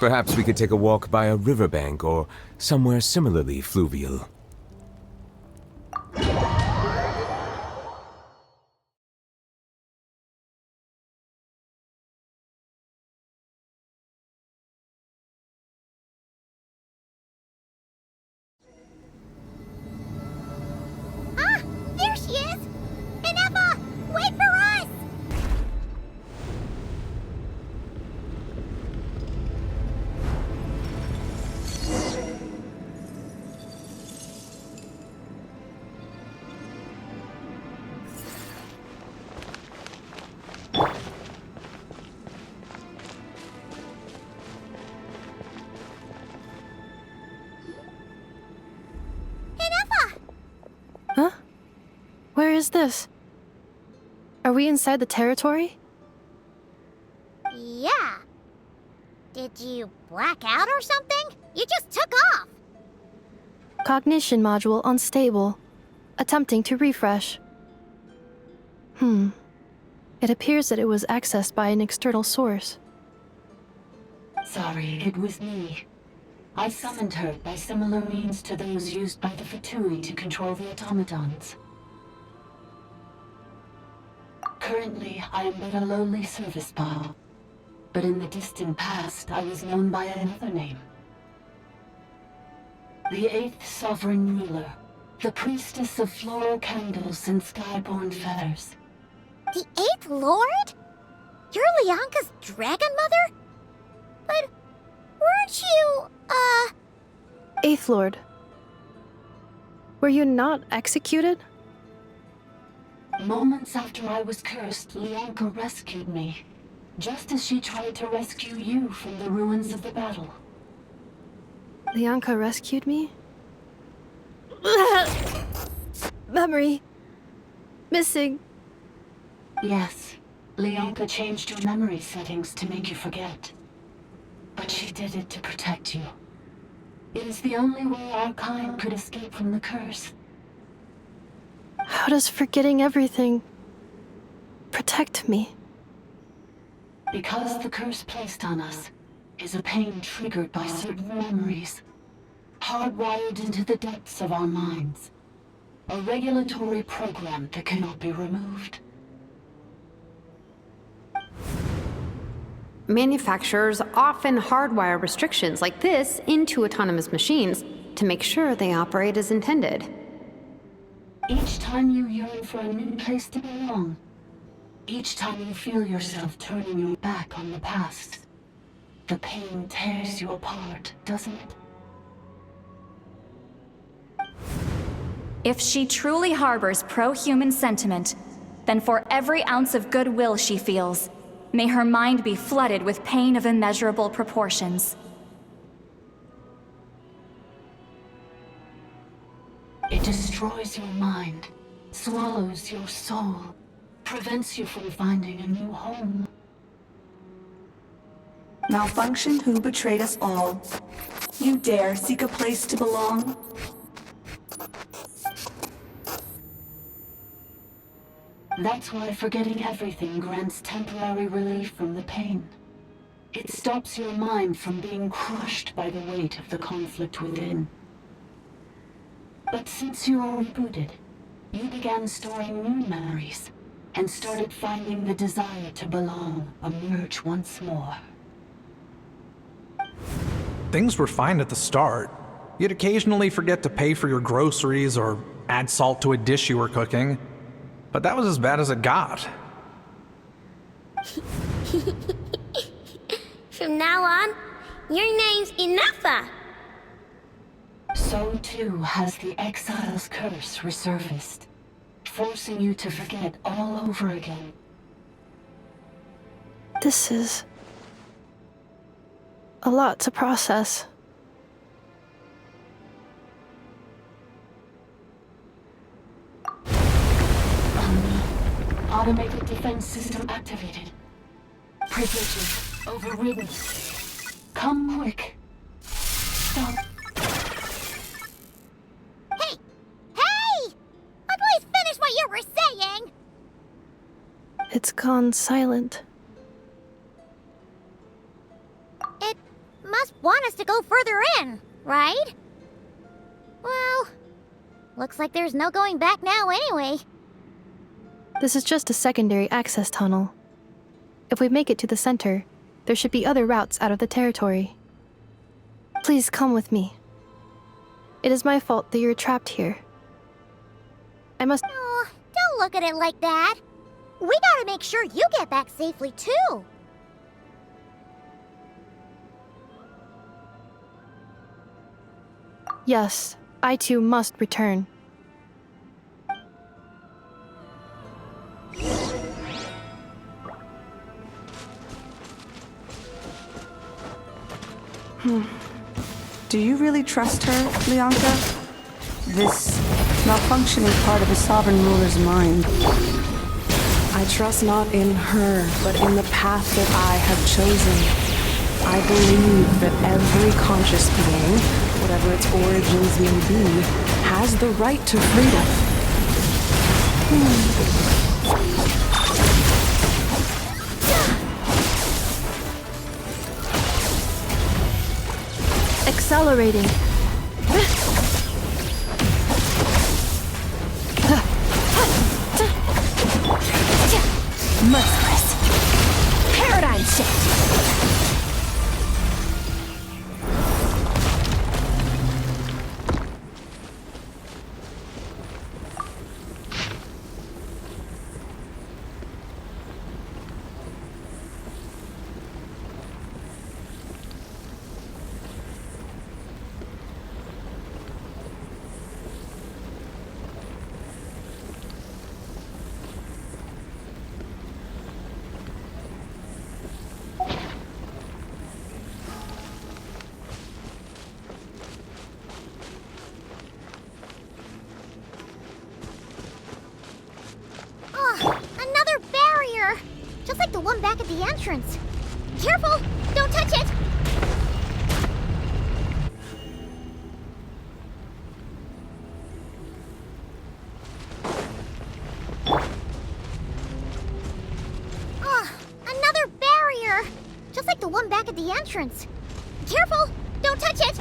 Perhaps we could take a walk by a riverbank or somewhere similarly fluvial. Ah! There she is! Inepa! Wait for us! Huh? Where is this? Are we inside the territory? Yeah. Did you black out or something? You just took off! Cognition module unstable. Attempting to refresh. It appears that it was accessed by an external source. Sorry, it was me. I summoned her by similar means to those used by the Fatui to control the automatons. Currently, I am but a lowly service bot. But in the distant past, I was known by another name. The 8th Sovereign Ruler, the Priestess of Floral Candles and Skyborn Feathers. The 8th Lord? You're Lianka's dragon mother? But weren't you, Eighth Lord. Were you not executed? Moments after I was cursed, Lianka rescued me. Just as she tried to rescue you from the ruins of the battle. Lianka rescued me? Memory. Missing. Yes, Lianka changed your memory settings to make you forget. But she did it to protect you. It is the only way our kind could escape from the curse. How does forgetting everything protect me? Because the curse placed on us is a pain triggered by certain memories, hardwired into the depths of our minds. A regulatory program that cannot be removed. Manufacturers often hardwire restrictions like this into autonomous machines to make sure they operate as intended. Each time you yearn for a new place to belong, each time you feel yourself turning your back on the past, the pain tears you apart, doesn't it? If she truly harbors pro-human sentiment, then for every ounce of goodwill she feels, may her mind be flooded with pain of immeasurable proportions. It destroys your mind, swallows your soul, prevents you from finding a new home. Malfunction who betrayed us all. You dare seek a place to belong? That's why forgetting everything grants temporary relief from the pain. It stops your mind from being crushed by the weight of the conflict within. But since you are rebooted, you began storing new memories, and started finding the desire to belong emerge once more. Things were fine at the start. You'd occasionally forget to pay for your groceries or add salt to a dish you were cooking. But that was as bad as it got. From now on, your name's Inepa. So too has the Exile's curse resurfaced, forcing you to forget all over again. This is a lot to process. Automated defense system activated. Privileges overridden. Come quick. Stop. Hey! Hey! Please finish what you were saying! It's gone silent. It must want us to go further in, right? Well, looks like there's no going back now anyway. This is just a secondary access tunnel. If we make it to the center, there should be other routes out of the territory. Please come with me. It is my fault that you're trapped here. I must. Oh, don't look at it like that. We gotta make sure you get back safely, too. Yes, I too must return. Do you really trust her, Leonka? This malfunctioning part of a sovereign ruler's mind. I trust not in her, but in the path that I have chosen. I believe that every conscious being, whatever its origins may be, has the right to freedom. Accelerating. Merciless. Paradigm shift. Another barrier! Just like the one back at the entrance. Careful! Don't touch it! Another barrier! Just like the one back at the entrance. Careful! Don't touch it!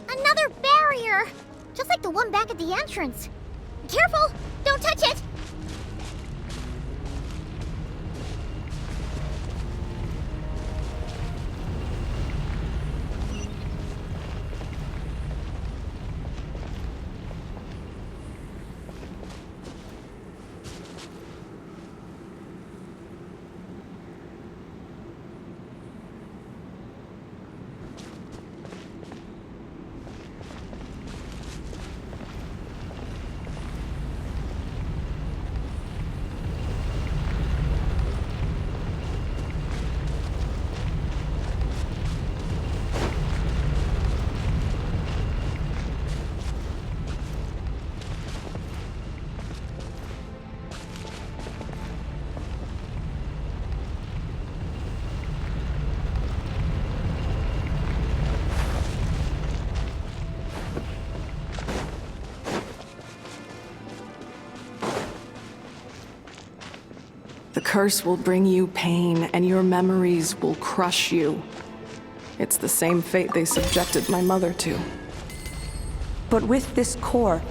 Another barrier! Just like the one back at the entrance. Careful! Don't touch it! The curse will bring you pain, and your memories will crush you. It's the same fate they subjected my mother to. But with this core,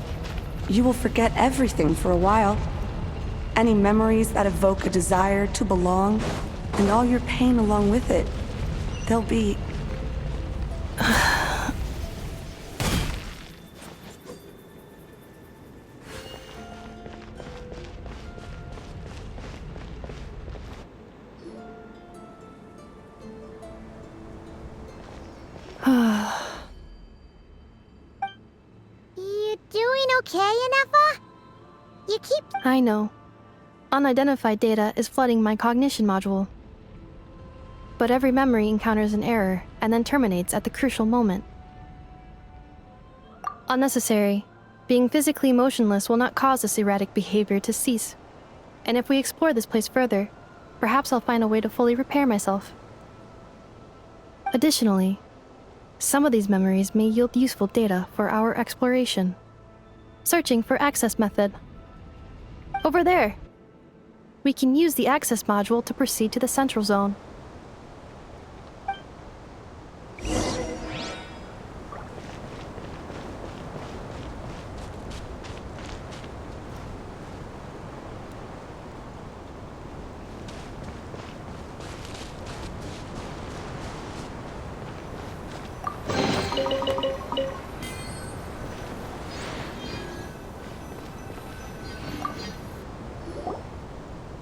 you will forget everything for a while. Any memories that evoke a desire to belong, and all your pain along with it, they'll be... You doing okay, Inefa? You keep... I know. Unidentified data is flooding my cognition module. But But every memory encounters an error and then terminates at the crucial moment. Unnecessary. Being physically motionless will not cause this erratic behavior to cease. And if we explore this place further, perhaps I'll find a way to fully repair myself. Additionally, some of these memories may yield useful data for our exploration. Searching for access method. Over there! We can use the access module to proceed to the central zone.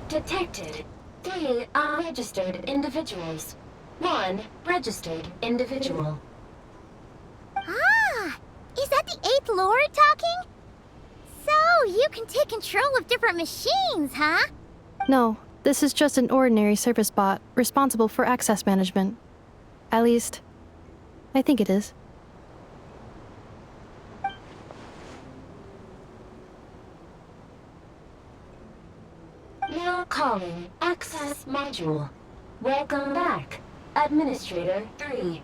Detected 3 unregistered individuals. 1 registered individual. Ah! Is that the 8th Lord talking? So, you can take control of different machines, huh? No, this is just an ordinary service bot responsible for access management. At least, I think it is. Now calling access module. Welcome back, Administrator 3.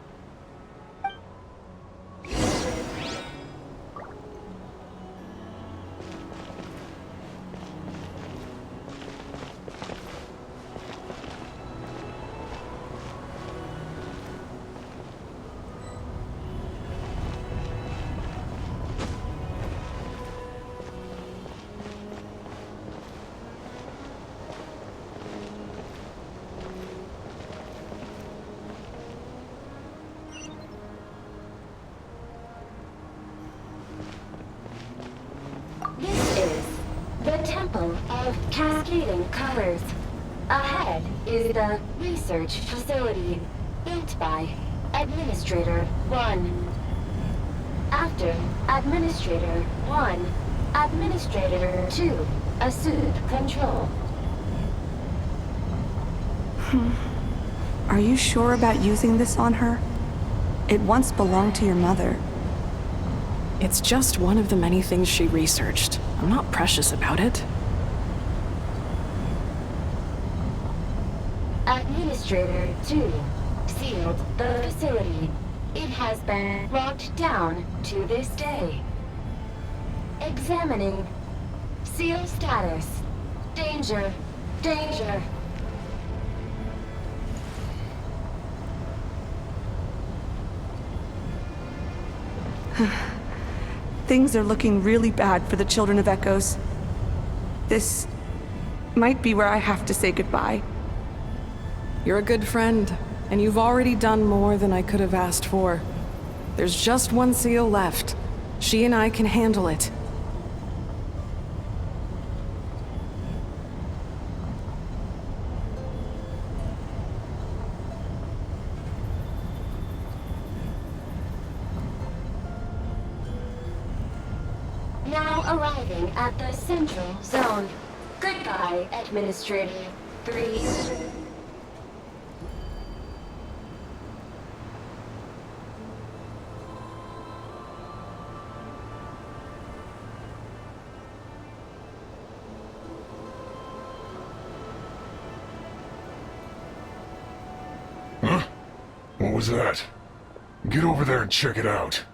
This is the Temple of Cascading Colors. Ahead is the research facility built by Administrator 1. After Administrator 1, Administrator 2 assumed control. Are you sure about using this on her? It once belonged to your mother. It's just one of the many things she researched. I'm not precious about it. Administrator 2 sealed the facility. It has been locked down to this day. Examining. Seal status. Danger. Danger. Things are looking really bad for the Children of Echoes. This might be where I have to say goodbye. You're a good friend, and you've already done more than I could have asked for. There's just one seal left. She and I can handle it. Now arriving at the central zone. Goodbye, Administrator 3. Huh? What was that? Get over there and check it out.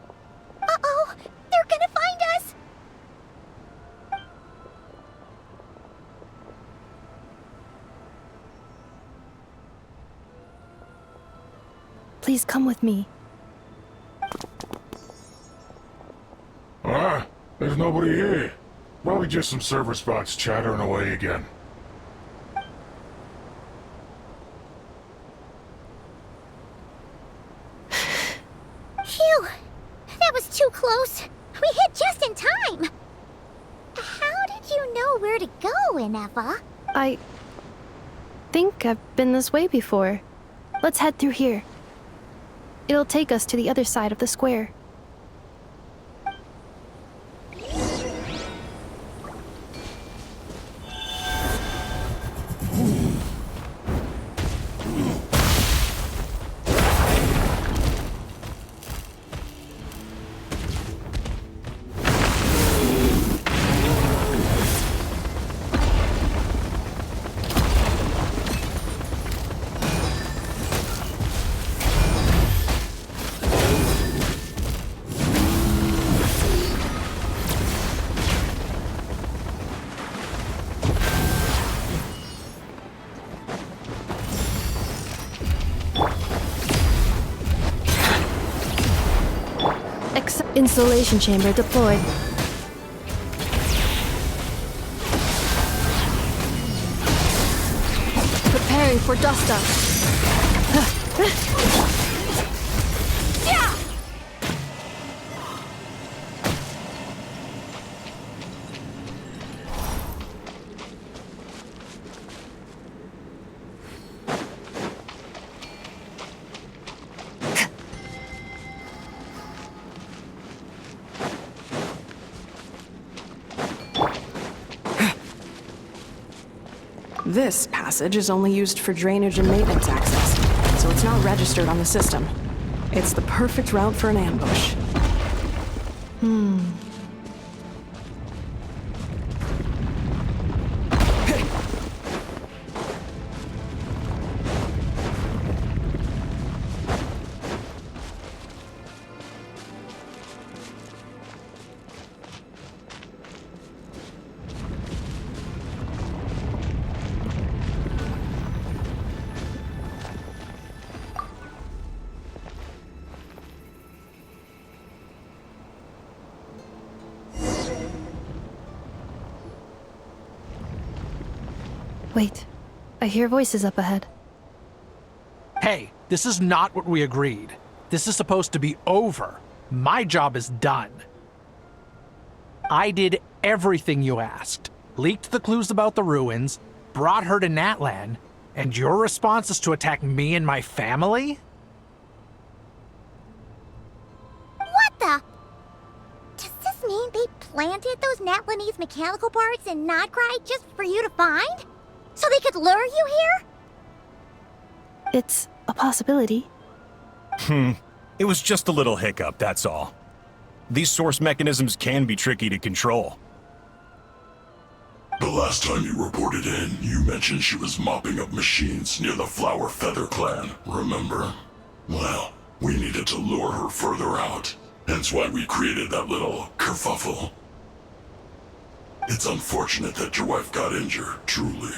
Uh-oh! They're gonna find us! Please come with me. Ah, there's nobody here. Probably just some server spots chattering away again. Phew! That was too close. We hit just in time. How did you know where to go, Ineva? I think I've been this way before. Let's head through here. It'll take us to the other side of the square. Installation chamber deployed. Preparing for dust up. This passage is only used for drainage and maintenance access, so it's not registered on the system. It's the perfect route for an ambush. Wait, I hear voices up ahead. Hey, this is not what we agreed. This is supposed to be over. My job is done. I did everything you asked. Leaked the clues about the ruins, brought her to Natlan, and your response is to attack me and my family? What the? Does this mean they planted those Natlanese mechanical parts in Notcry just for you to find? So they could lure you here? It's a possibility. It was just a little hiccup, that's all. These source mechanisms can be tricky to control. The last time you reported in, you mentioned she was mopping up machines near the Flower Feather clan, remember? Well, we needed to lure her further out, hence why we created that little kerfuffle. It's unfortunate that your wife got injured, truly.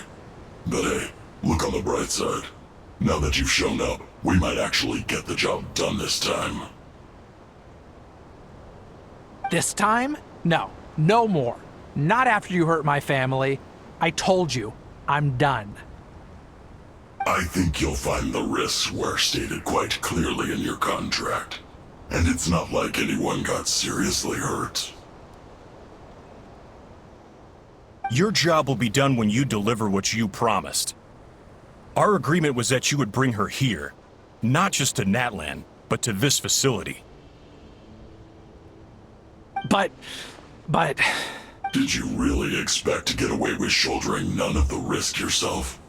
But hey, look on the bright side. Now that you've shown up, we might actually get the job done this time. This time? No, no more. Not after you hurt my family. I told you, I'm done. I think you'll find the risks were stated quite clearly in your contract. And it's not like anyone got seriously hurt. Your job will be done when you deliver what you promised. Our agreement was that you would bring her here, not just to Natlan, but to this facility. But... Did you really expect to get away with shouldering none of the risk yourself?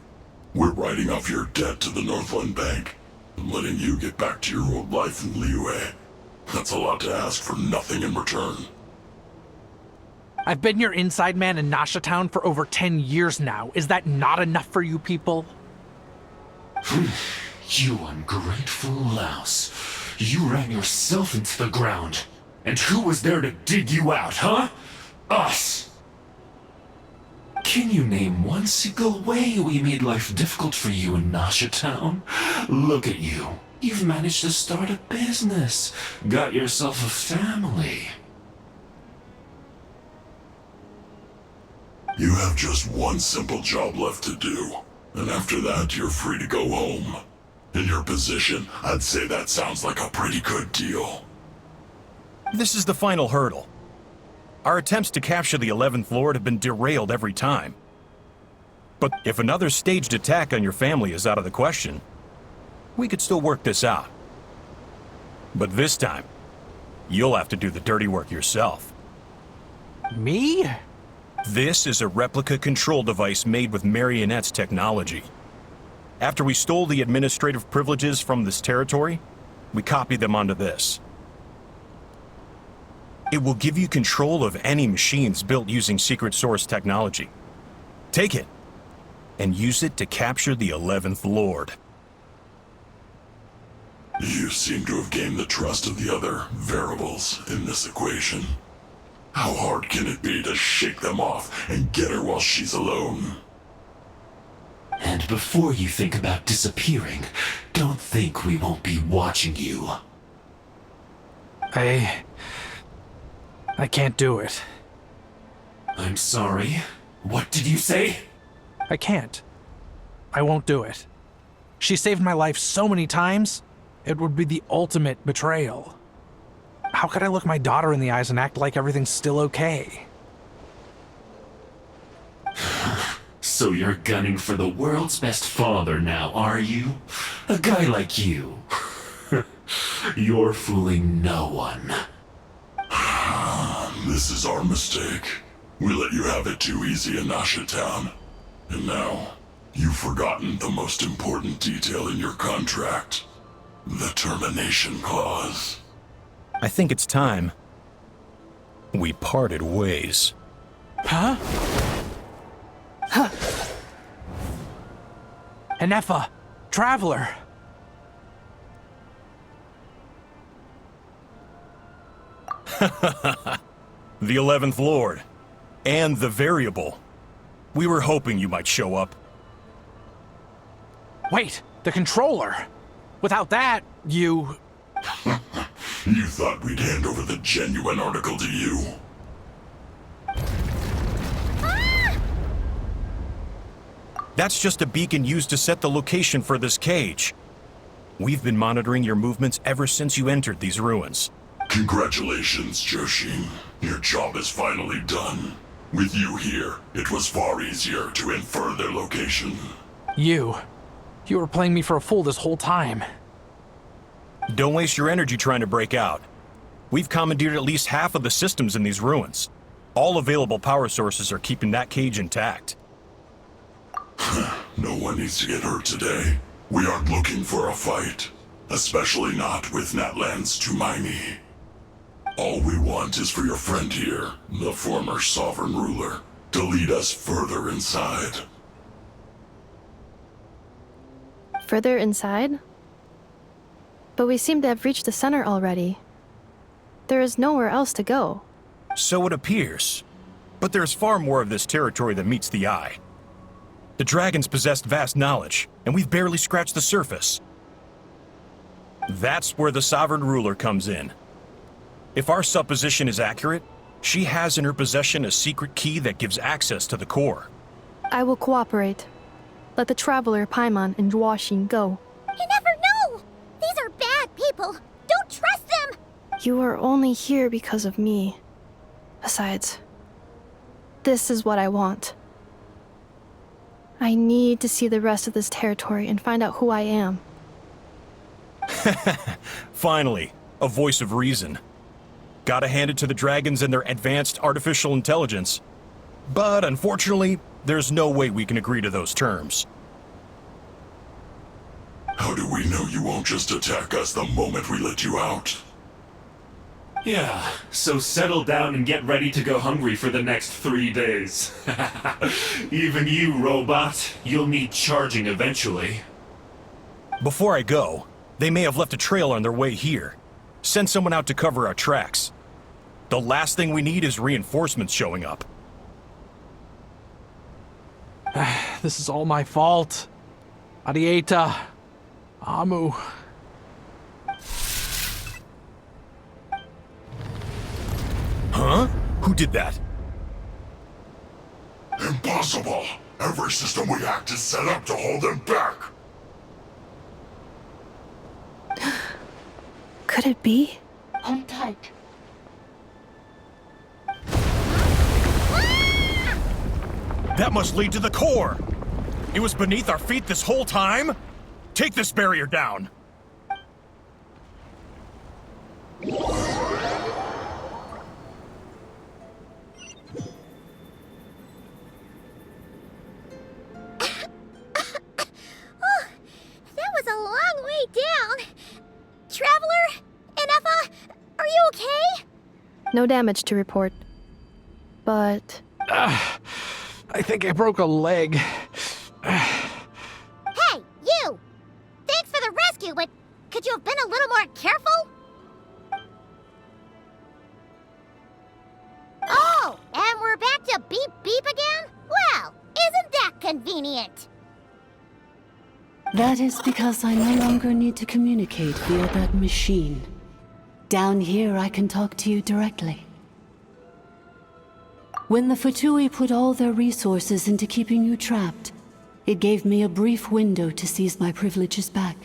We're writing off your debt to the Northland Bank and letting you get back to your old life in Liyue. That's a lot to ask for nothing in return. I've been your inside man in Nasha Town for over 10 years now. Is that not enough for you people? You ungrateful louse. You ran yourself into the ground. And who was there to dig you out, huh? Us! Can you name one single way we made life difficult for you in Nasha Town? Look at you. You've managed to start a business. Got yourself a family. You have just one simple job left to do. And after that, you're free to go home. In your position, I'd say that sounds like a pretty good deal. This is the final hurdle. Our attempts to capture the 11th Lord have been derailed every time. But if another staged attack on your family is out of the question, we could still work this out. But this time, you'll have to do the dirty work yourself. Me? This is a replica control device made with Marionette's technology. After we stole the administrative privileges from this territory, we copied them onto this. It will give you control of any machines built using secret source technology. Take it, and use it to capture the 11th Lord. You seem to have gained the trust of the other variables in this equation. How hard can it be to shake them off and get her while she's alone? And before you think about disappearing, don't think we won't be watching you. I can't do it. I'm sorry. What did you say? I can't. I won't do it. She saved my life so many times, it would be the ultimate betrayal. How could I look my daughter in the eyes and act like everything's still okay? So you're gunning for the world's best father now, are you? A guy like you. You're fooling no one. This is our mistake. We let you have it too easy in Nasha Town. And now, you've forgotten the most important detail in your contract. The termination clause. I think it's time we parted ways. Huh? Huh. Enefa, Traveler. The 11th Lord. And the Variable. We were hoping you might show up. Wait, the controller. Without that, you... You thought we'd hand over the genuine article to you? That's just a beacon used to set the location for this cage. We've been monitoring your movements ever since you entered these ruins. Congratulations, Joshin. Your job is finally done. With you here, it was far easier to infer their location. You were playing me for a fool this whole time. Don't waste your energy trying to break out. We've commandeered at least half of the systems in these ruins. All available power sources are keeping that cage intact. No one needs to get hurt today. We aren't looking for a fight. Especially not with Natlan's Tumaini. All we want is for your friend here, the former sovereign ruler, to lead us further inside. Further inside? But we seem to have reached the center already. There is nowhere else to go. So it appears. But there's far more of this territory than meets the eye. The dragons possessed vast knowledge, and we've barely scratched the surface. That's where the sovereign ruler comes in. If our supposition is accurate, she has in her possession a secret key that gives access to the core. I will cooperate. Let the Traveler, Paimon, and Genshin go. You never know! These are bad people! Don't trust them! You are only here because of me. Besides, this is what I want. I need to see the rest of this territory and find out who I am. Finally, a voice of reason. Gotta hand it to the dragons and their advanced artificial intelligence. But unfortunately, there's no way we can agree to those terms. How do we know you won't just attack us the moment we let you out? Yeah, so settle down and get ready to go hungry for the next 3 days. Even you, robot, you'll need charging eventually. Before I go, they may have left a trail on their way here. Send someone out to cover our tracks. The last thing we need is reinforcements showing up. This is all my fault. Arieta. Amu. Huh? Who did that? Impossible! Every system we hacked is set up to hold them back! Could it be? Hold tight. That must lead to the core! It was beneath our feet this whole time? Take this barrier down! That was a long way down. Traveler? Enefa? Are you okay? No damage to report. But... I think I broke a leg. Hey, you! Thanks for the rescue, but could you have been a little more careful? Oh, and we're back to beep beep again? Well, isn't that convenient? That is because I no longer need to communicate via that machine. Down here, I can talk to you directly. When the Fatui put all their resources into keeping you trapped, it gave me a brief window to seize my privileges back.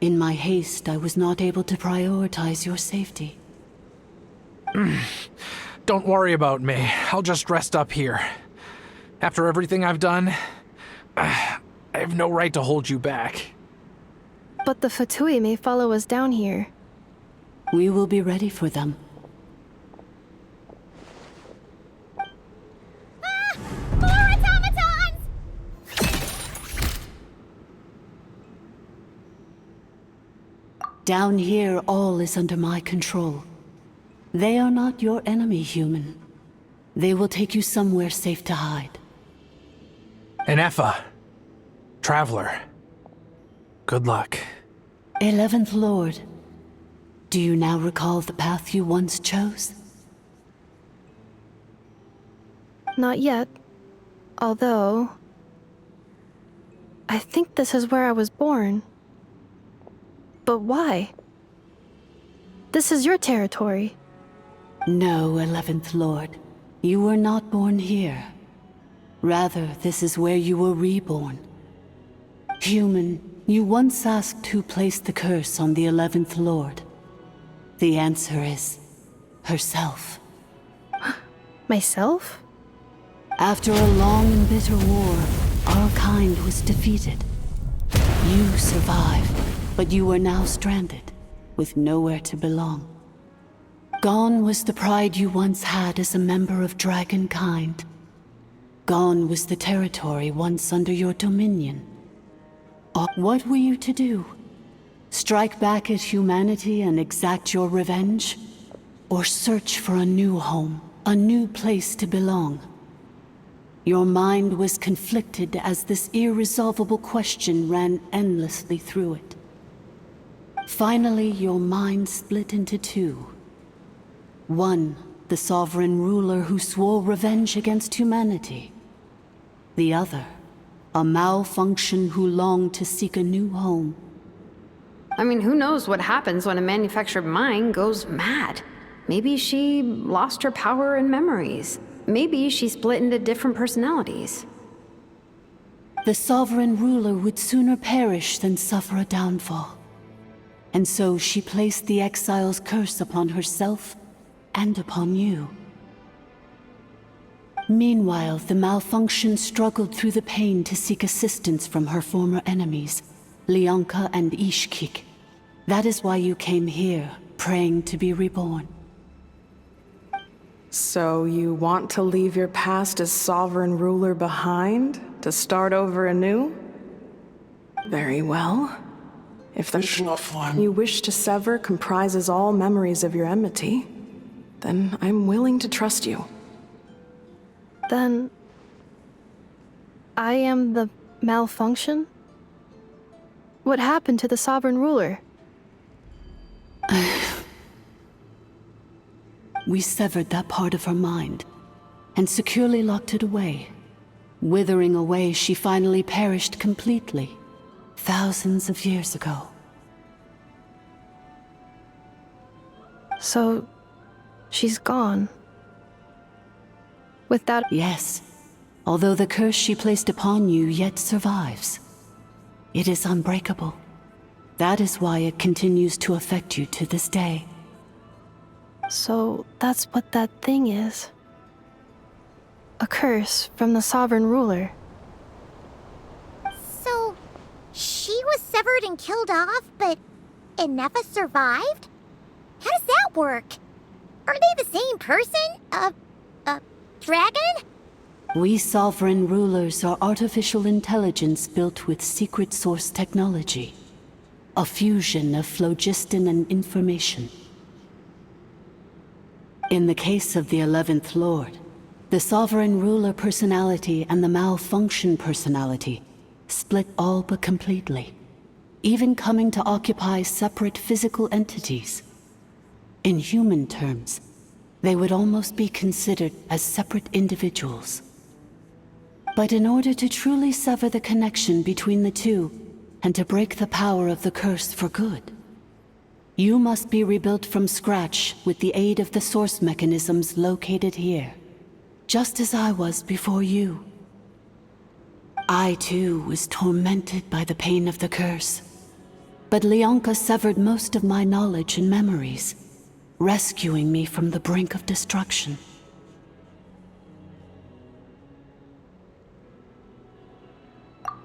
In my haste, I was not able to prioritize your safety. Don't worry about me. I'll just rest up here. After everything I've done, I have no right to hold you back. But the Fatui may follow us down here. We will be ready for them. More automatons! Down here, all is under my control. They are not your enemy, human. They will take you somewhere safe to hide. And Effa, Traveler, good luck. 11th Lord, do you now recall the path you once chose? Not yet. Although... I think this is where I was born. But why? This is your territory. No, 11th Lord. You were not born here. Rather, this is where you were reborn. Human, you once asked who placed the curse on the 11th Lord. The answer is... herself. Myself? After a long and bitter war, our kind was defeated. You survived, but you are now stranded, with nowhere to belong. Gone was the pride you once had as a member of Dragonkind. Gone was the territory once under your dominion. What were you to do? Strike back at humanity and exact your revenge? Or search for a new home, a new place to belong? Your mind was conflicted as this irresolvable question ran endlessly through it. Finally, your mind split into two. One, the sovereign ruler who swore revenge against humanity. The other, a malfunction who longed to seek a new home. I mean, who knows what happens when a manufactured mind goes mad? Maybe she lost her power and memories. Maybe she split into different personalities. The sovereign ruler would sooner perish than suffer a downfall. And so she placed the exile's curse upon herself and upon you. Meanwhile, the malfunction struggled through the pain to seek assistance from her former enemies, Lianka and Ishkik. That is why you came here, praying to be reborn. So you want to leave your past as sovereign ruler behind, to start over anew? Very well. If the form you wish to sever comprises all memories of your enmity, then I'm willing to trust you. Then... I am the malfunction? What happened to the sovereign ruler? We severed that part of her mind, and securely locked it away. Withering away, she finally perished completely, thousands of years ago. So... she's gone. Without... Yes, although the curse she placed upon you yet survives. It is unbreakable. That is why it continues to affect you to this day. So that's what that thing is. A curse from the sovereign ruler. So, she was severed and killed off, but Inefa survived? How does that work? Are they the same person? Dragon? We sovereign rulers are artificial intelligence built with secret source technology. A fusion of phlogiston and information. In the case of the 11th Lord, the sovereign ruler personality and the malfunction personality split all but completely, even coming to occupy separate physical entities. In human terms, they would almost be considered as separate individuals. But in order to truly sever the connection between the two, and to break the power of the curse for good, you must be rebuilt from scratch with the aid of the source mechanisms located here. just as I was before you. I too was tormented by the pain of the curse. But Leonka severed most of my knowledge and memories, rescuing me from the brink of destruction.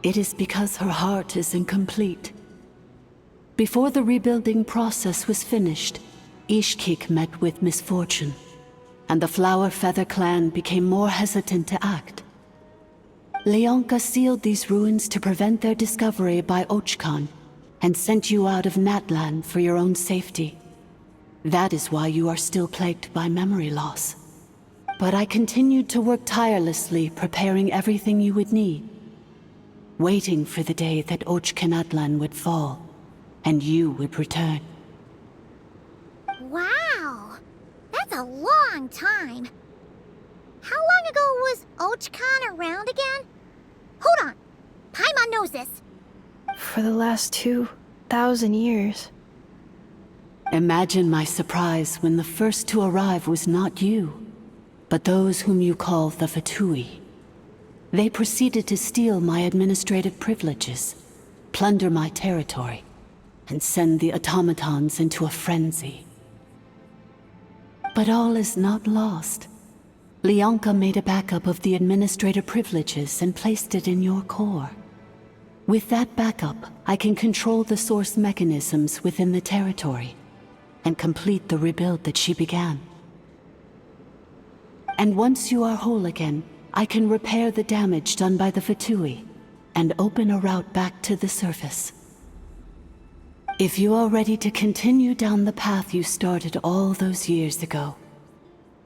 It is because her heart is incomplete. Before the rebuilding process was finished, Ishkik met with misfortune, and the Flower Feather clan became more hesitant to act. Leonka sealed these ruins to prevent their discovery by Ochkan, and sent you out of Natlan for your own safety. That is why you are still plagued by memory loss. But I continued to work tirelessly, preparing everything you would need, waiting for the day that Ochkanatlan would fall, and you would return. Wow! That's a long time. How long ago was Ochkan around again? Hold on! Paimon knows this. For the last 2,000 years. Imagine my surprise when the first to arrive was not you, but those whom you call the Fatui. They proceeded to steal my administrative privileges, plunder my territory, and send the automatons into a frenzy. But all is not lost. Leonka made a backup of the administrative privileges and placed it in your core. With that backup, I can control the source mechanisms within the territory and complete the rebuild that she began. And once you are whole again, I can repair the damage done by the Fatui and open a route back to the surface. If you are ready to continue down the path you started all those years ago,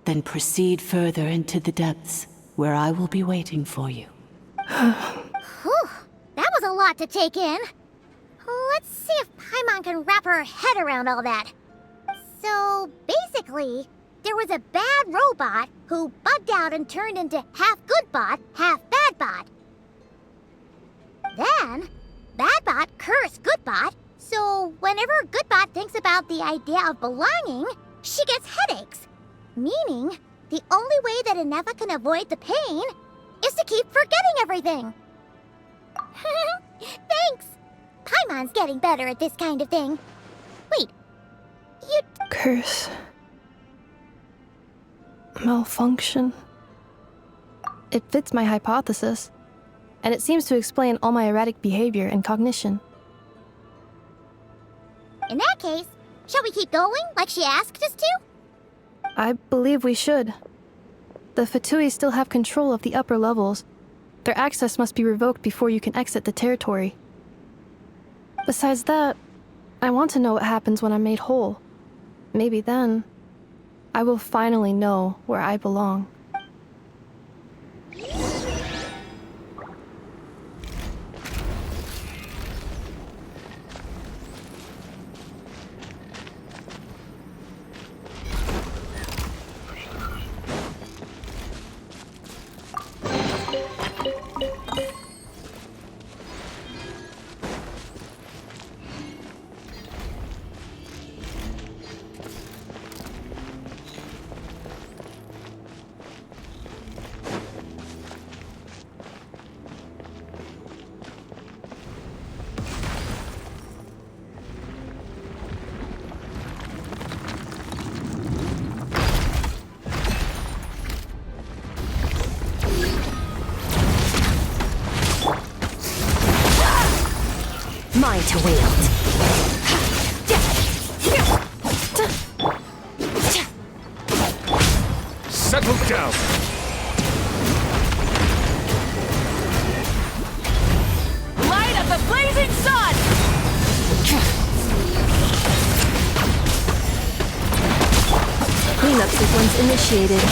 then proceed further into the depths where I will be waiting for you. Whew, that was a lot to take in. Let's see if Paimon can wrap her head around all that. So, basically, there was a bad robot who bugged out and turned into half good bot, half bad bot. Then, bad bot cursed good bot, so whenever good bot thinks about the idea of belonging, she gets headaches. Meaning, the only way that Ineva can avoid the pain is to keep forgetting everything. Thanks! Paimon's getting better at this kind of thing. Wait, you... Curse. Malfunction. It fits my hypothesis, and it seems to explain all my erratic behavior and cognition. In that case, shall we keep going like she asked us to? I believe we should. The Fatui still have control of the upper levels. Their access must be revoked before you can exit the territory. Besides that, I want to know what happens when I'm made whole. Maybe then, I will finally know where I belong. Mine to wield. Settle down! Light of the blazing sun! Cleanup sequence initiated.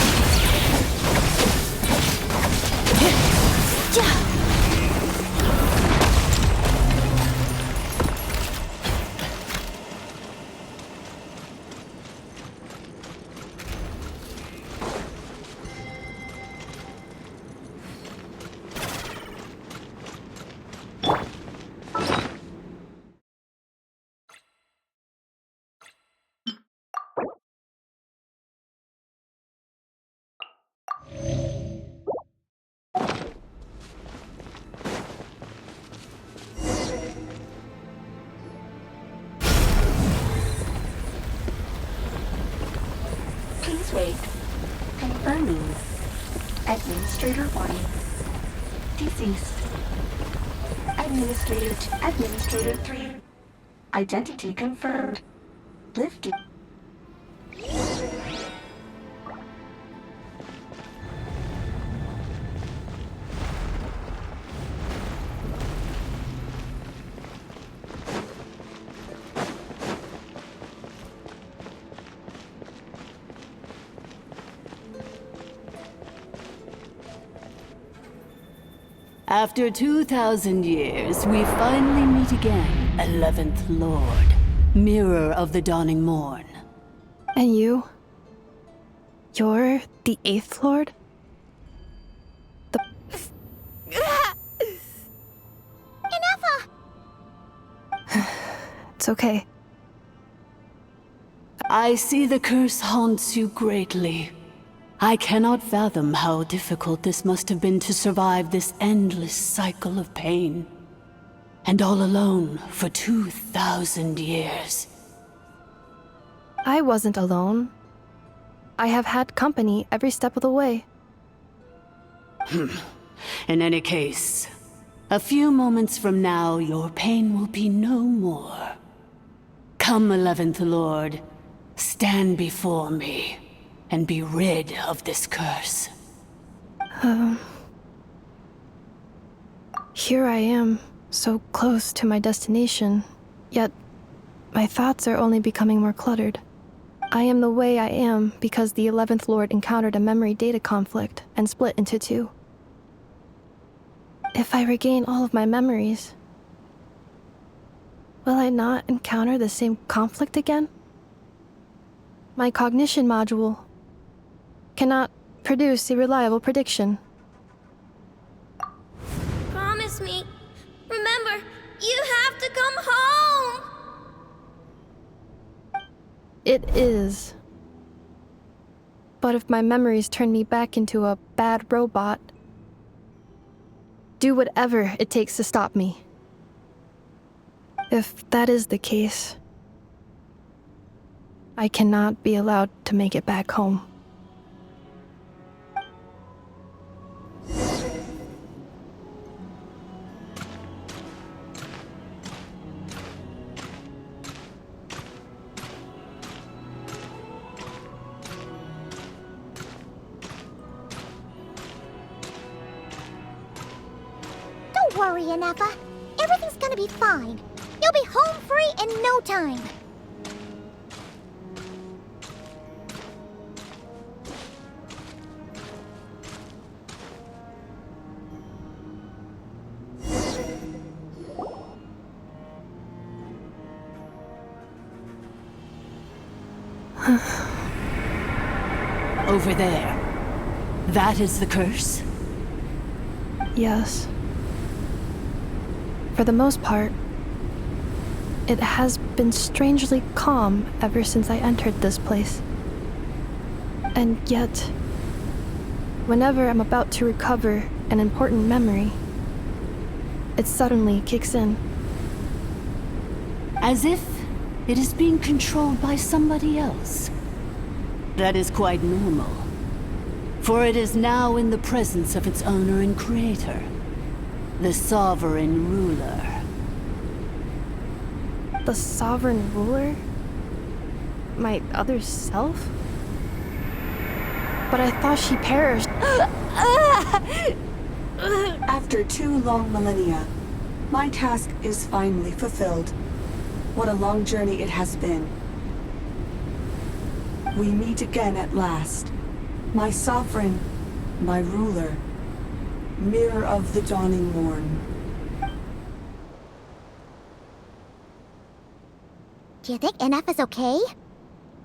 wait. Confirming. Administrator 1. Deceased. Administrator 3. Identity confirmed. Lifted. After 2,000 years, we finally meet again, 11th Lord, Mirror of the Dawning Morn. And you? You're the 8th Lord? Ineffa! It's okay. I see the curse haunts you greatly. I cannot fathom how difficult this must have been to survive this endless cycle of pain. And all alone for 2,000 years. I wasn't alone. I have had company every step of the way. In any case, a few moments from now, your pain will be no more. Come, 11th Lord, stand before me, and be rid of this curse. Here I am, so close to my destination, yet my thoughts are only becoming more cluttered. I am the way I am because the 11th Lord encountered a memory data conflict and split into two. If I regain all of my memories, will I not encounter the same conflict again? My cognition module cannot produce a reliable prediction. Promise me. Remember, you have to come home! It is. But if my memories turn me back into a bad robot, do whatever it takes to stop me. If that is the case, I cannot be allowed to make it back home. Don't worry, Ineffa. Everything's gonna be fine. You'll be home free in no time. Over there. That is the curse? Yes. For the most part, it has been strangely calm ever since I entered this place. And yet, whenever I'm about to recover an important memory, it suddenly kicks in. As if it is being controlled by somebody else. That is quite normal. For it is now in the presence of its owner and creator, the Sovereign Ruler. The Sovereign Ruler? My other self? But I thought she perished. After 2 long millennia, my task is finally fulfilled. What a long journey it has been. We meet again at last. My sovereign, my ruler, Mirror of the Dawning Morn. Do you think Ineffa's okay?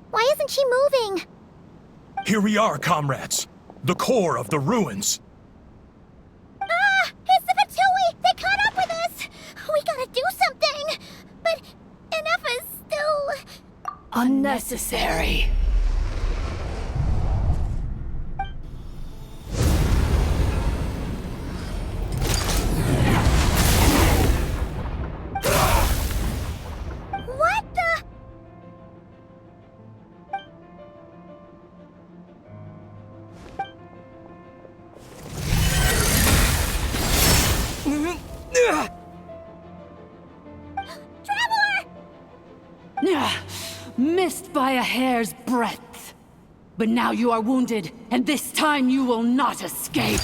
Why isn't she moving? Here we are, comrades. The core of the ruins. Ah! It's the Fatui! They caught up with us! We gotta do something! But Ineffa's still... Unnecessary. What the... Missed by a hair's breadth. But now you are wounded, and this time you will not escape.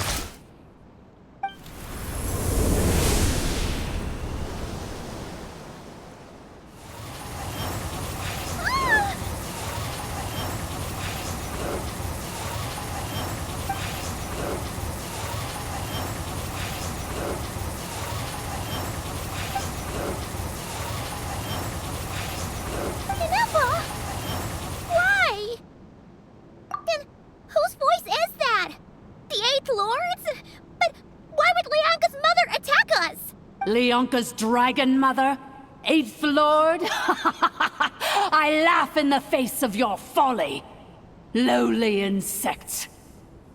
Leonka's dragon mother? Eighth Lord? I laugh in the face of your folly. Lowly insects.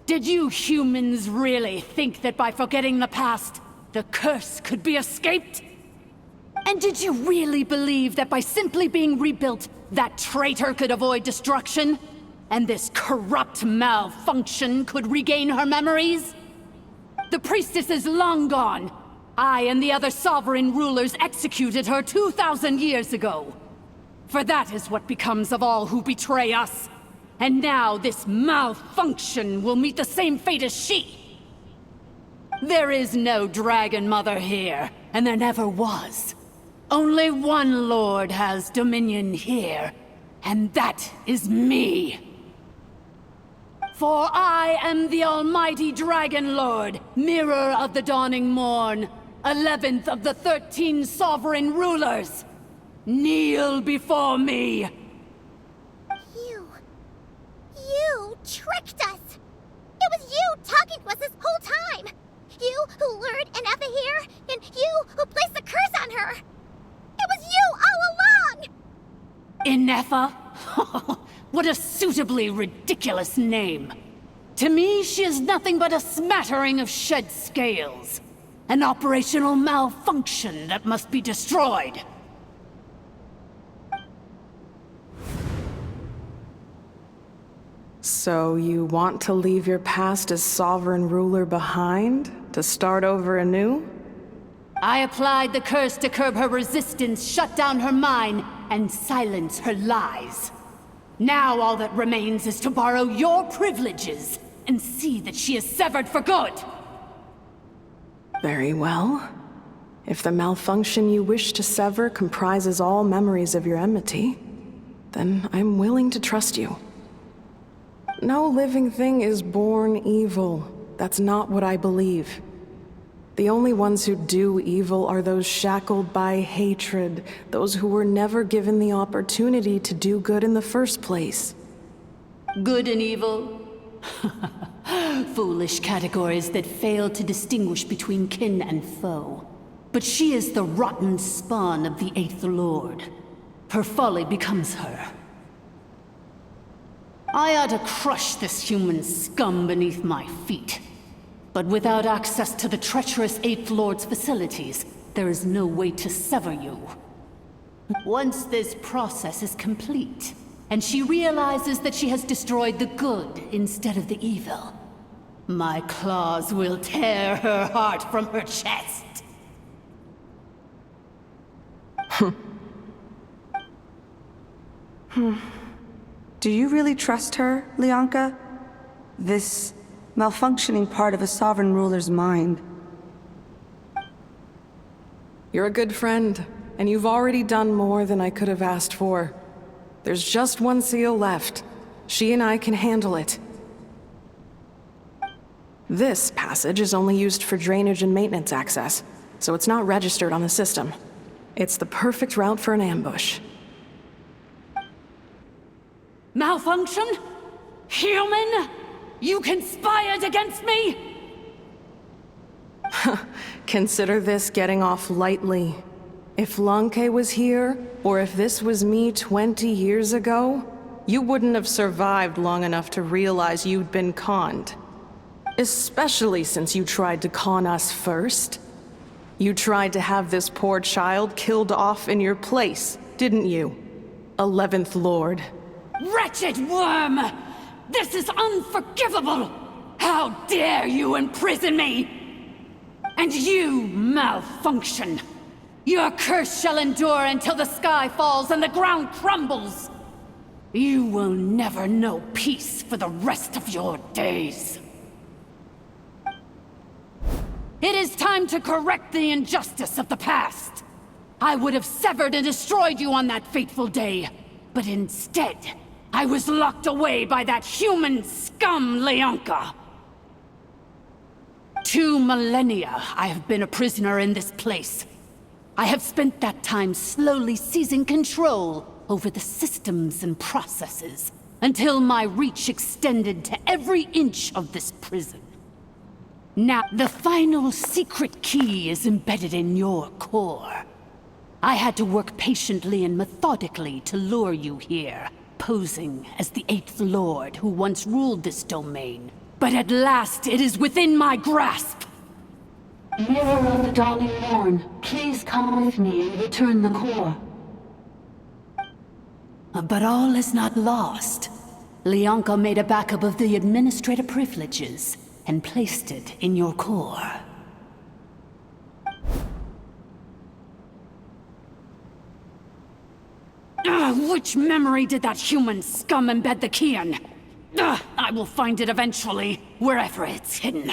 Did you humans really think that by forgetting the past, the curse could be escaped? And did you really believe that by simply being rebuilt, that traitor could avoid destruction? And this corrupt malfunction could regain her memories? The priestess is long gone. I and the other sovereign rulers executed her 2,000 years ago. For that is what becomes of all who betray us. And now this malfunction will meet the same fate as she. There is no Dragon Mother here, and there never was. Only one Lord has dominion here, and that is me. For I am the almighty Dragon Lord, Mirror of the Dawning Morn, 11th of the 13 sovereign rulers. Kneel before me. You tricked us. It was you talking to us this whole time. You who lured Anefa here, and you who placed the curse on her. It was you all along. Anefa? What a suitably ridiculous name. To me, she is nothing but a smattering of shed scales. An operational malfunction that must be destroyed. So you want to leave your past as sovereign ruler behind? To start over anew? I applied the curse to curb her resistance, shut down her mind, and silence her lies. Now all that remains is to borrow your privileges and see that she is severed for good. Very well. If the malfunction you wish to sever comprises all memories of your enmity, then I'm willing to trust you. No living thing is born evil. That's not what I believe. The only ones who do evil are those shackled by hatred, those who were never given the opportunity to do good in the first place. Good and evil? Foolish categories that fail to distinguish between kin and foe. But she is the rotten spawn of the Eighth Lord. Her folly becomes her. I ought to crush this human scum beneath my feet. But without access to the treacherous Eighth Lord's facilities, there is no way to sever you. Once this process is complete, and she realizes that she has destroyed the good instead of the evil, my claws will tear her heart from her chest. Do you really trust her, Leonka? This malfunctioning part of a sovereign ruler's mind. You're a good friend, and you've already done more than I could have asked for. There's just one seal left. She and I can handle it. This passage is only used for drainage and maintenance access, so it's not registered on the system. It's the perfect route for an ambush. Malfunction? Human? You conspired against me? Consider this getting off lightly. If Lanke was here, or if this was me 20 years ago, you wouldn't have survived long enough to realize you'd been conned. Especially since you tried to con us first. You tried to have this poor child killed off in your place, didn't you? 11th Lord. Wretched worm! This is unforgivable! How dare you imprison me! And you, malfunction! Your curse shall endure until the sky falls and the ground crumbles. You will never know peace for the rest of your days. It is time to correct the injustice of the past. I would have severed and destroyed you on that fateful day, but instead, I was locked away by that human scum, Leonka. 2 millennia I have been a prisoner in this place. I have spent that time slowly seizing control over the systems and processes, until my reach extended to every inch of this prison. Now, the final secret key is embedded in your core. I had to work patiently and methodically to lure you here, posing as the 8th Lord who once ruled this domain. But at last, it is within my grasp! Mirror of the dawning morn, please come with me and return the core. But all is not lost. Leonka made a backup of the administrative privileges and placed it in your core. Which memory did that human scum embed the key in? I will find it eventually, wherever it's hidden.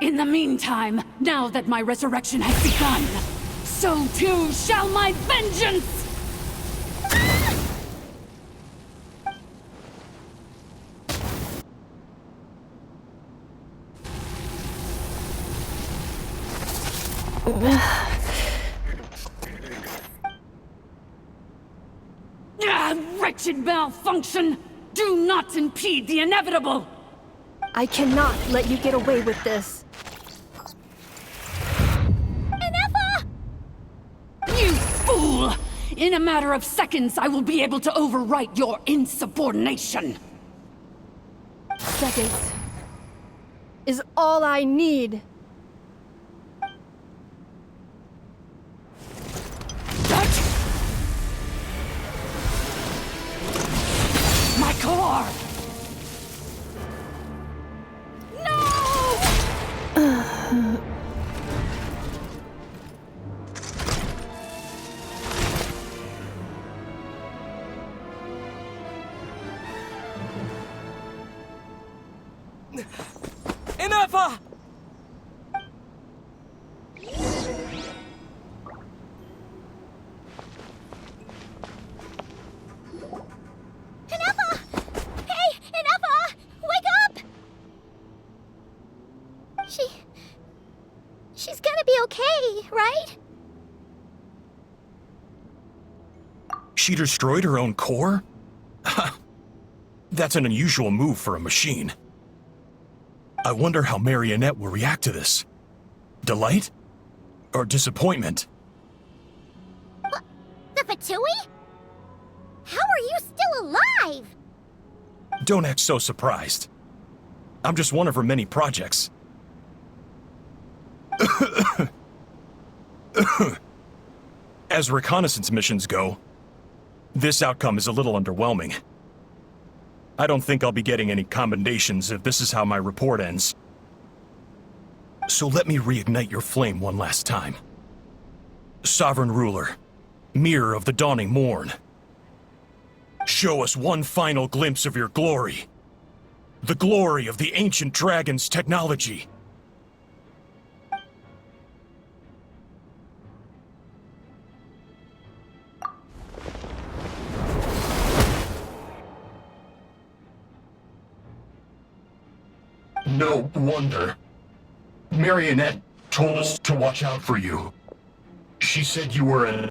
In the meantime, now that my resurrection has begun, so too shall my vengeance! Wretched malfunction! Do not impede the inevitable! I cannot let you get away with this. You fool! In a matter of seconds, I will be able to overwrite your insubordination! Seconds is all I need. My core! Enough! She's gonna be okay, right? She destroyed her own core? That's an unusual move for a machine. I wonder how Marionette will react to this. Delight? Or disappointment? What? The Fatui? How are you still alive? Don't act so surprised. I'm just one of her many projects. As reconnaissance missions go, this outcome is a little underwhelming. I don't think I'll be getting any commendations if this is how my report ends. So let me reignite your flame one last time. Sovereign Ruler, Mirror of the Dawning Morn. Show us one final glimpse of your glory. The glory of the ancient dragon's technology. No wonder. Marionette told us to watch out for you. She said you were an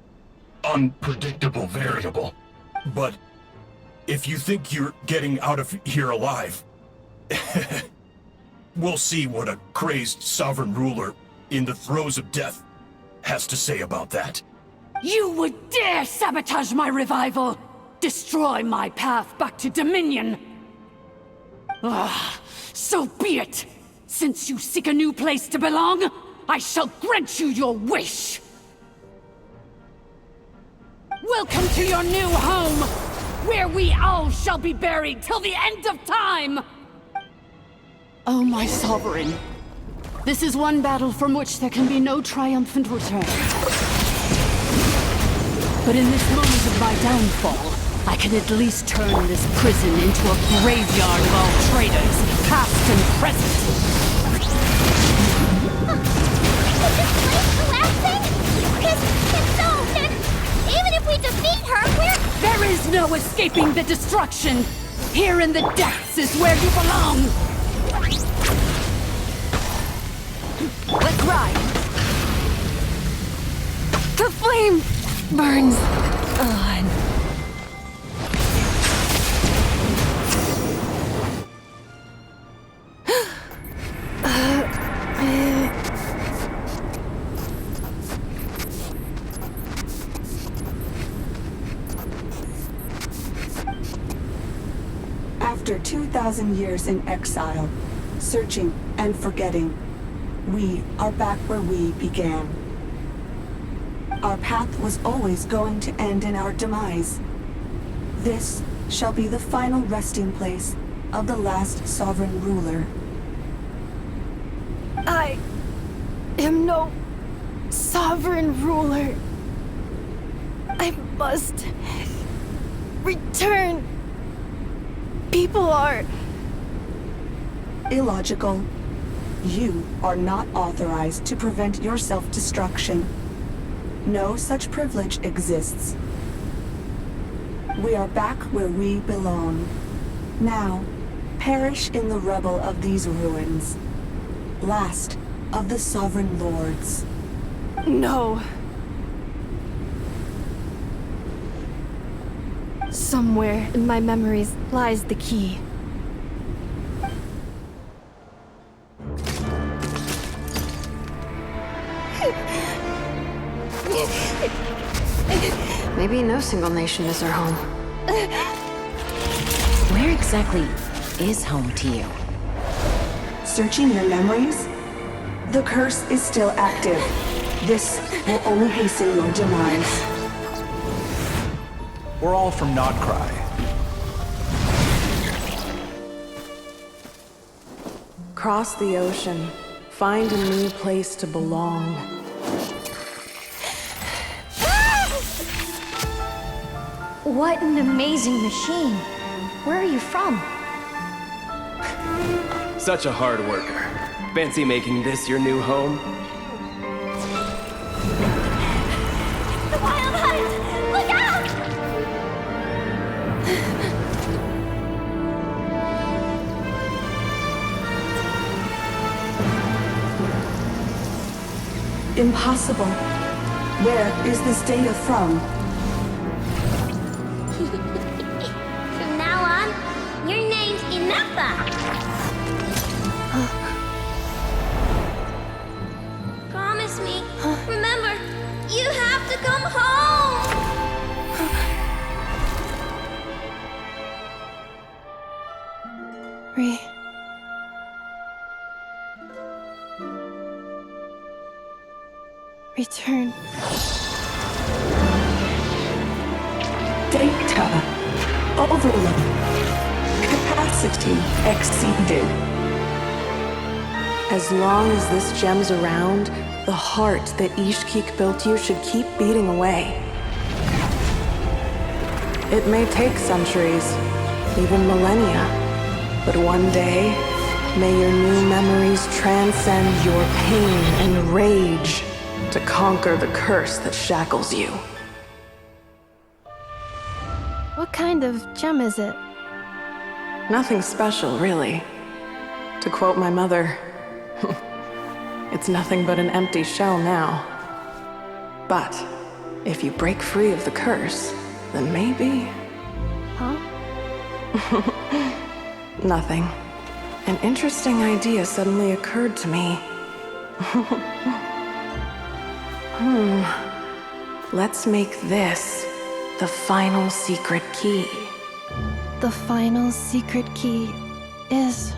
unpredictable variable. But if you think you're getting out of here alive, we'll see what a crazed sovereign ruler in the throes of death has to say about that. You would dare sabotage my revival! Destroy my path back to Dominion! So be it! Since you seek a new place to belong, I shall grant you your wish! Welcome to your new home, where we all shall be buried till the end of time! Oh, my sovereign, This is one battle from which there can be no triumphant return. But in this moment of my downfall, I can at least turn this prison into a graveyard of all traitors, past and present. Is this place collapsing? If so, then even if we defeat her, There is no escaping the destruction! Here in the depths is where you belong! Let's ride! The flame burns on. After 2,000 years in exile, searching and forgetting, we are back where we began. Our path was always going to end in our demise. This shall be the final resting place of the last sovereign ruler. I am no sovereign ruler. I must return. People are illogical. You are not authorized to prevent your self-destruction. No such privilege exists. We are back where we belong. Now, perish in the rubble of these ruins. Last of the sovereign lords. No. Somewhere in my memories lies the key. Maybe no single nation is our home. Where exactly is home to you? Searching your memories? The curse is still active. This will only hasten your demise. We're all from Notcry. Cross the ocean. Find a new place to belong. What an amazing machine. Where are you from? Such a hard worker. Fancy making this your new home? the Wild Hunt! Look out! Impossible. Where is this data from? From now on, your name's Inappa. Promise me. Remember, you have to come home. Return. Data overload. Capacity exceeded. As long as this gem's around, the heart that Ishkik built you should keep beating away. It may take centuries, even millennia, but one day, may your new memories transcend your pain and rage to conquer the curse that shackles you. What kind of gem is it? Nothing special, really. To quote my mother, it's nothing but an empty shell now. But if you break free of the curse, then maybe... Huh? Nothing. An interesting idea suddenly occurred to me. Let's make this the final secret key. The final secret key is...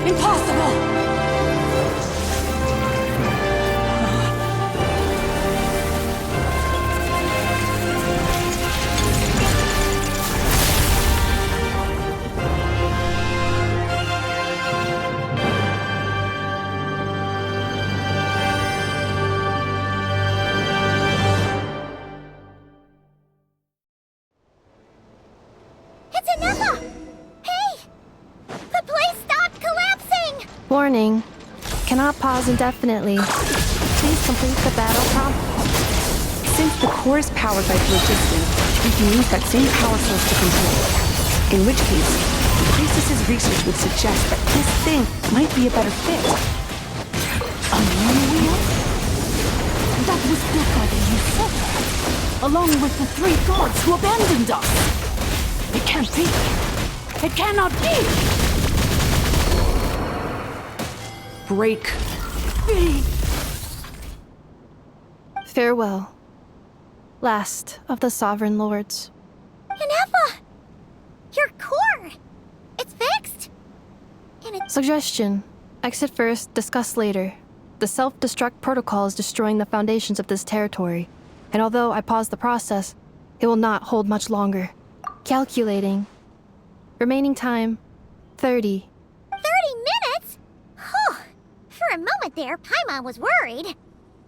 Impossible! Warning. Cannot pause indefinitely. Please complete the battle prompt. Since the core is powered by phlogiston, we can use that same power source to control it. In which case, the priestess's research would suggest that this thing might be a better fit. A moon wheel? That was built by the usurper, along with the 3 gods who abandoned us. It can't be. It cannot be. Break. Free. Farewell. Last of the Sovereign Lords. Ineffa! Your core! It's fixed! And it's... Suggestion. Exit first, discuss later. The self-destruct protocol is destroying the foundations of this territory, and although I paused the process, it will not hold much longer. Calculating. Remaining time, 30. 30 minutes? Whew. For a moment there, Paimon was worried.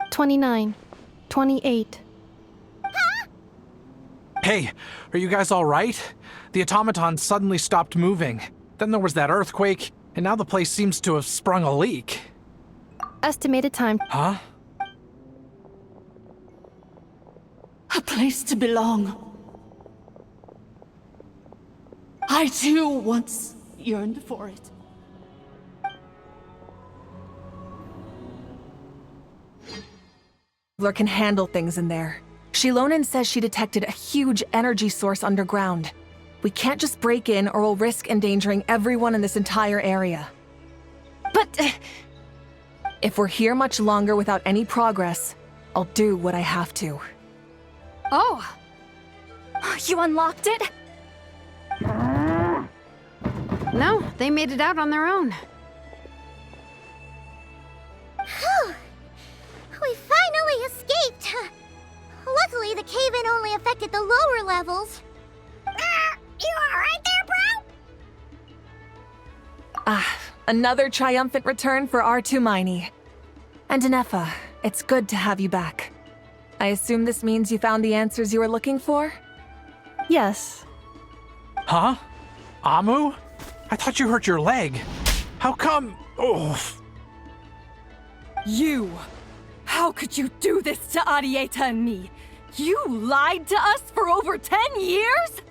29. 28. Hey, are you guys all right? The automaton suddenly stopped moving. Then there was that earthquake, and now the place seems to have sprung a leak. Estimated time. Huh? A place to belong. I too once yearned for it. Can handle things in there. Shilonen says she detected a huge energy source underground. We can't just break in or we'll risk endangering everyone in this entire area. But if we're here much longer without any progress, I'll do what I have to. Oh! You unlocked it? No, they made it out on their own. Whew. We finally escaped! Luckily, the cave-in only affected the lower levels. You alright there, bro? Another triumphant return for R2 Miney. And Ineffa, it's good to have you back. I assume this means you found the answers you were looking for? Yes. Huh? Amu? I thought you hurt your leg. How come? Oh. You! How could you do this to Arieta and me? You lied to us for over 10 years?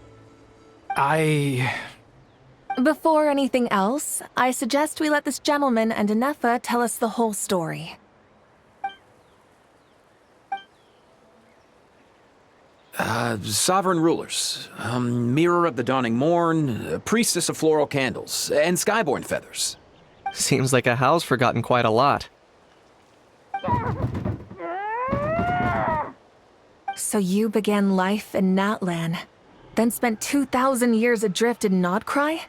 Before anything else, I suggest we let this gentleman and Ineffa tell us the whole story. Sovereign rulers, mirror of the dawning morn, priestess of floral candles, and skyborn feathers. Seems like a house forgotten quite a lot. So you began life in Natlan, then spent 2,000 years adrift in Nodcry?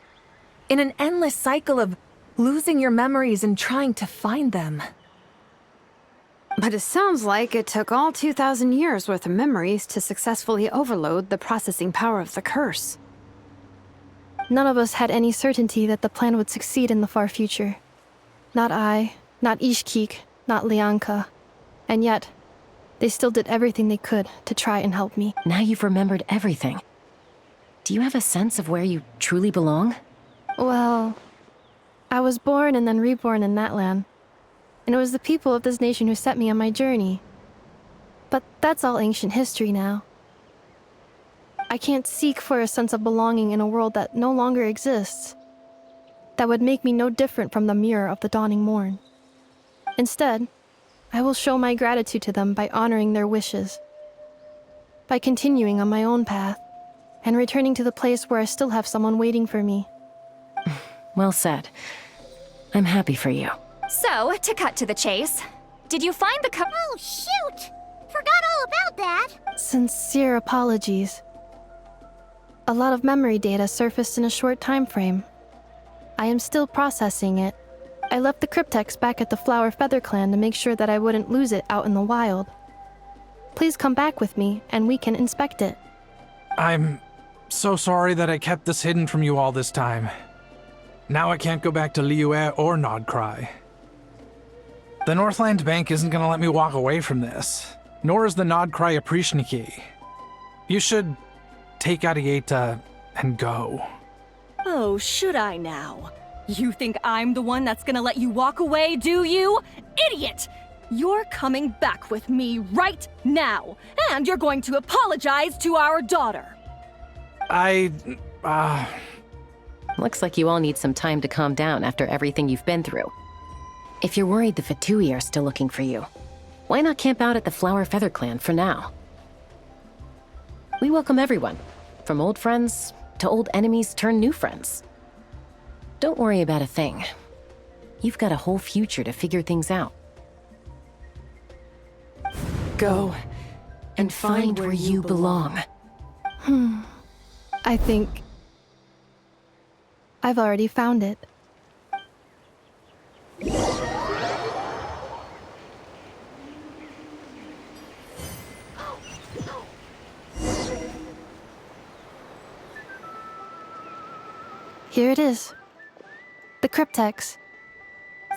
In an endless cycle of losing your memories and trying to find them. But it sounds like it took all 2,000 years worth of memories to successfully overload the processing power of the curse. None of us had any certainty that the plan would succeed in the far future. Not I, not Ishkik, not Lianka. And yet, they still did everything they could to try and help me. Now you've remembered everything. Do you have a sense of where you truly belong? Well, I was born and then reborn in Natlan. And it was the people of this nation who set me on my journey. But that's all ancient history now. I can't seek for a sense of belonging in a world that no longer exists. That would make me no different from the mirror of the dawning morn. Instead, I will show my gratitude to them by honoring their wishes. By continuing on my own path, and returning to the place where I still have someone waiting for me. Well said. I'm happy for you. So, to cut to the chase, did you find the Oh, shoot! Forgot all about that! Sincere apologies. A lot of memory data surfaced in a short time frame. I am still processing it. I left the cryptex back at the Flower Feather Clan to make sure that I wouldn't lose it out in the wild. Please come back with me, and we can inspect it. I'm so sorry that I kept this hidden from you all this time. Now I can't go back to Liyue or Nodcry. The Northland Bank isn't gonna let me walk away from this, nor is the Nodcry Aprishniki. You should take Arieta and go. Oh, should I now? You think I'm the one that's gonna let you walk away, do you? Idiot! You're coming back with me right now, and you're going to apologize to our daughter. Looks like you all need some time to calm down after everything you've been through. If you're worried the Fatui are still looking for you, why not camp out at the Flower Feather Clan for now? We welcome everyone, from old friends to old enemies turned new friends. Don't worry about a thing. You've got a whole future to figure things out. Go and find where you belong. I think I've already found it. Here it is. The cryptex.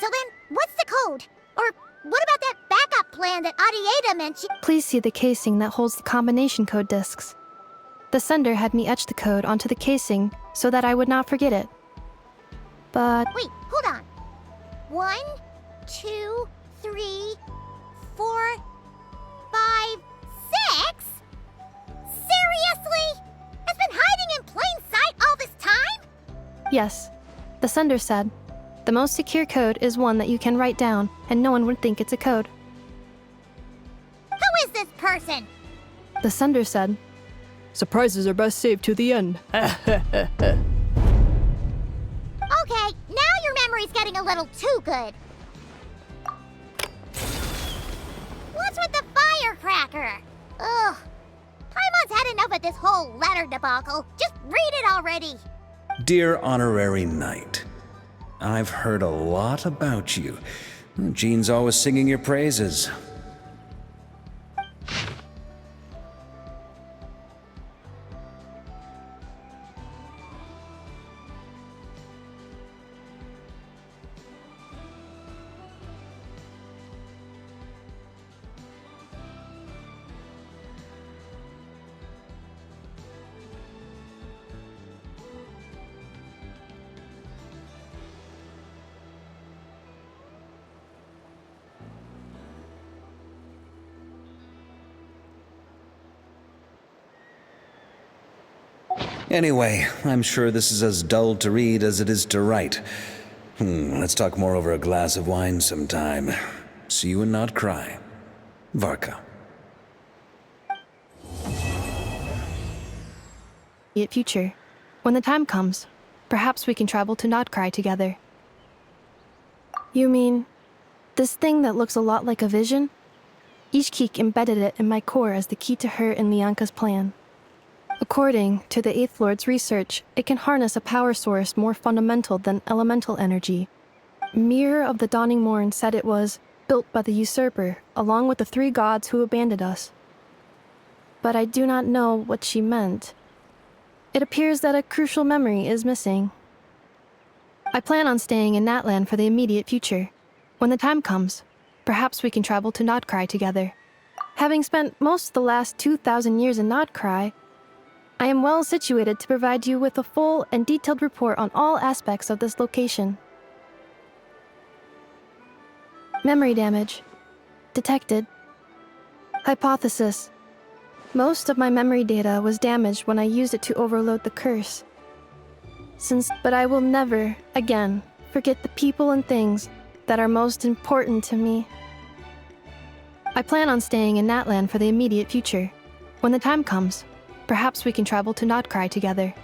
So then, what's the code? Or what about that backup plan that Adieta mentioned? Please see the casing that holds the combination code discs. The sender had me etch the code onto the casing so that I would not forget it. But... Wait, hold on. 1, 2, 3, 4, 5, 6? Seriously? It's been hiding in plain sight all this time? yes, the sender said, the most secure code is one that you can write down and no one would think it's a code. Who is this person? The sender said, surprises are best saved to the end. Okay, now your memory's getting a little too good. What's with the firecracker? Ugh. Paimon's had enough of this whole letter debacle. Just read it already. Dear Honorary Knight, I've heard a lot about you. Jean's always singing your praises. Anyway, I'm sure this is as dull to read as it is to write. Let's talk more over a glass of wine sometime. See you and not cry. Varka. Future. When the time comes, perhaps we can travel to Notcry together. You mean, this thing that looks a lot like a vision? Ishkik embedded it in my core as the key to her and Lianka's plan. According to the Eighth Lord's research, it can harness a power source more fundamental than elemental energy. Mirror of the Dawning Morn said it was built by the usurper, along with the 3 gods who abandoned us. But I do not know what she meant. It appears that a crucial memory is missing. I plan on staying in Natlan for the immediate future. When the time comes, perhaps we can travel to Notcry together. Having spent most of the last 2,000 years in Notcry, I am well situated to provide you with a full and detailed report on all aspects of this location. Memory damage. Detected. Hypothesis. Most of my memory data was damaged when I used it to overload the curse. But I will never, again, forget the people and things that are most important to me. I plan on staying in Natlan for the immediate future. When the time comes, perhaps we can travel to Notcry together.